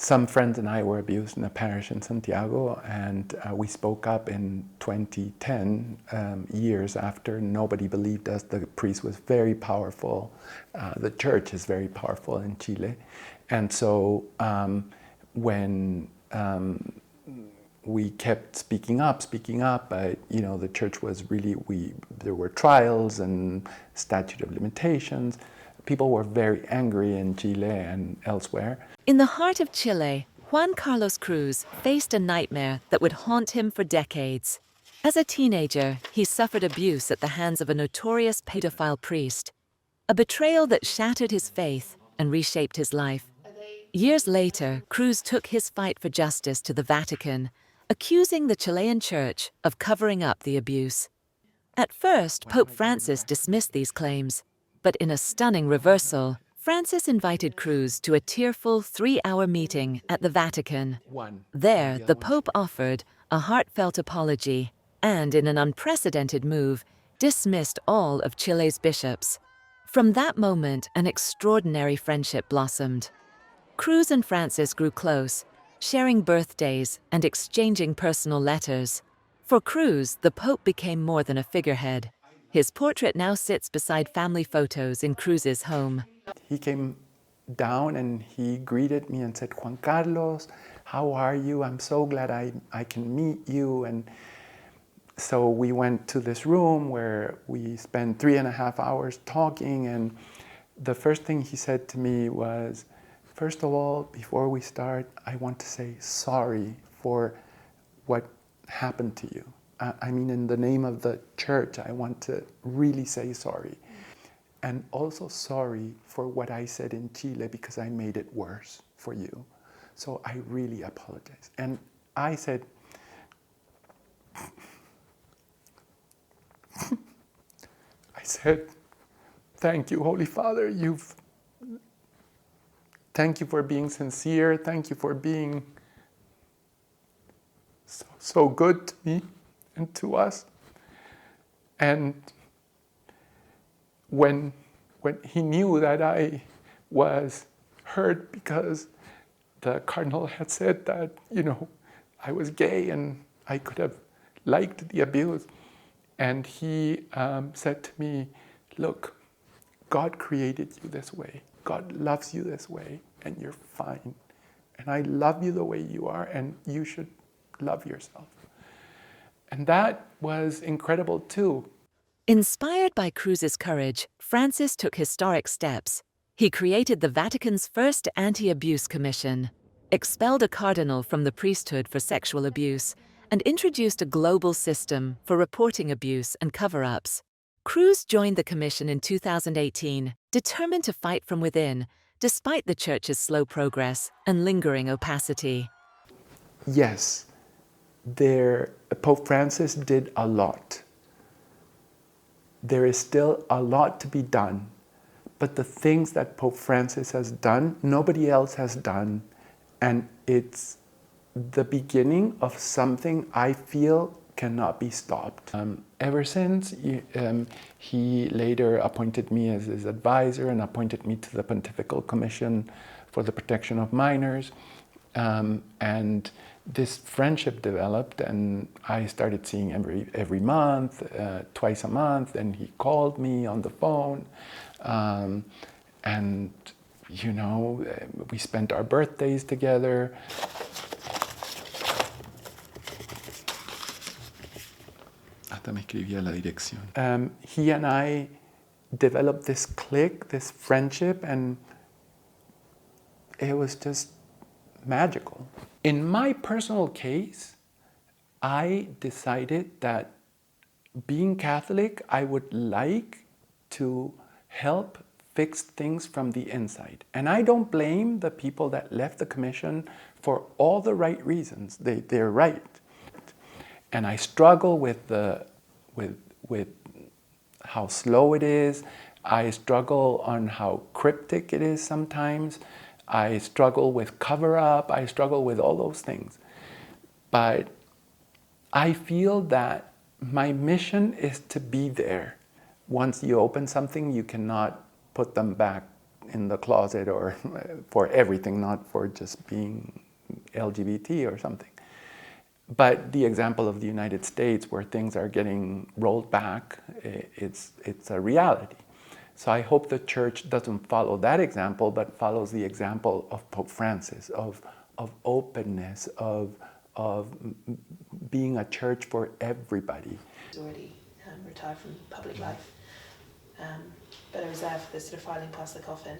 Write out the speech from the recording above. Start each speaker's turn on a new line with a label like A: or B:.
A: some friends and I were abused in a parish in Santiago, and we spoke up in 2010, years after. Nobody believed us. The priest was very powerful. The church is very powerful in Chile. And so when we kept speaking up, the church was really, there were trials and statute of limitations. People were very angry in Chile and elsewhere.
B: In the heart of Chile, Juan Carlos Cruz faced a nightmare that would haunt him for decades. As a teenager, he suffered abuse at the hands of a notorious pedophile priest, a betrayal that shattered his faith and reshaped his life. Years later, Cruz took his fight for justice to the Vatican, accusing the Chilean church of covering up the abuse. At first, Pope Francis dismissed these claims, but in a stunning reversal, Francis invited Cruz to a tearful 3-hour meeting at the Vatican. There, the Pope offered a heartfelt apology and, in an unprecedented move, dismissed all of Chile's bishops. From that moment, an extraordinary friendship blossomed. Cruz and Francis grew close, sharing birthdays and exchanging personal letters. For Cruz, the Pope became more than a figurehead. His portrait now sits beside family photos in Cruz's home.
A: He came down and he greeted me and said, "Juan Carlos, how are you? I'm so glad I can meet you." And so we went to this room where we spent 3.5 hours talking, and the first thing he said to me was, "First of all, before we start, I want to say sorry for what happened to you. I mean, in the name of the church, I want to really say sorry. And also sorry for what I said in Chile, because I made it worse for you. So I really apologize." And I said, "Thank you, Holy Father. Thank you for being sincere. Thank you for being so good to me and to us." And when he knew that I was hurt because the cardinal had said that, I was gay and I could have liked the abuse, and he said to me, "Look, God created you this way. God loves you this way, and you're fine. And I love you the way you are, and you should love yourself." And that was incredible too.
B: Inspired by Cruz's courage, Francis took historic steps. He created the Vatican's first anti-abuse commission, expelled a cardinal from the priesthood for sexual abuse, and introduced a global system for reporting abuse and cover-ups. Cruz joined the commission in 2018, determined to fight from within, despite the church's slow progress and lingering opacity.
A: Yes, Pope Francis did a lot. There is still a lot to be done, but the things that Pope Francis has done, nobody else has done, and it's the beginning of something I feel cannot be stopped. Ever since, he later appointed me as his advisor and appointed me to the Pontifical Commission for the Protection of Minors, and this friendship developed, and I started seeing every month, twice a month, and he called me on the phone, and we spent our birthdays together. Hasta me escribía la dirección. He and I developed this clique, this friendship, and it was just magical. In my personal case, I decided that being Catholic, I would like to help fix things from the inside. And I don't blame the people that left the commission for all the right reasons. They're right. And I struggle with how slow it is. I struggle on how cryptic it is sometimes. I struggle with cover-up. I struggle with all those things. But I feel that my mission is to be there. Once you open something, you cannot put them back in the closet or for everything, not for just being LGBT or something. But the example of the United States, where things are getting rolled back, it's a reality. So I hope the church doesn't follow that example, but follows the example of Pope Francis, of openness, of being a church for everybody.
C: He's already retired from public life, but I was there for the sort of filing past the coffin.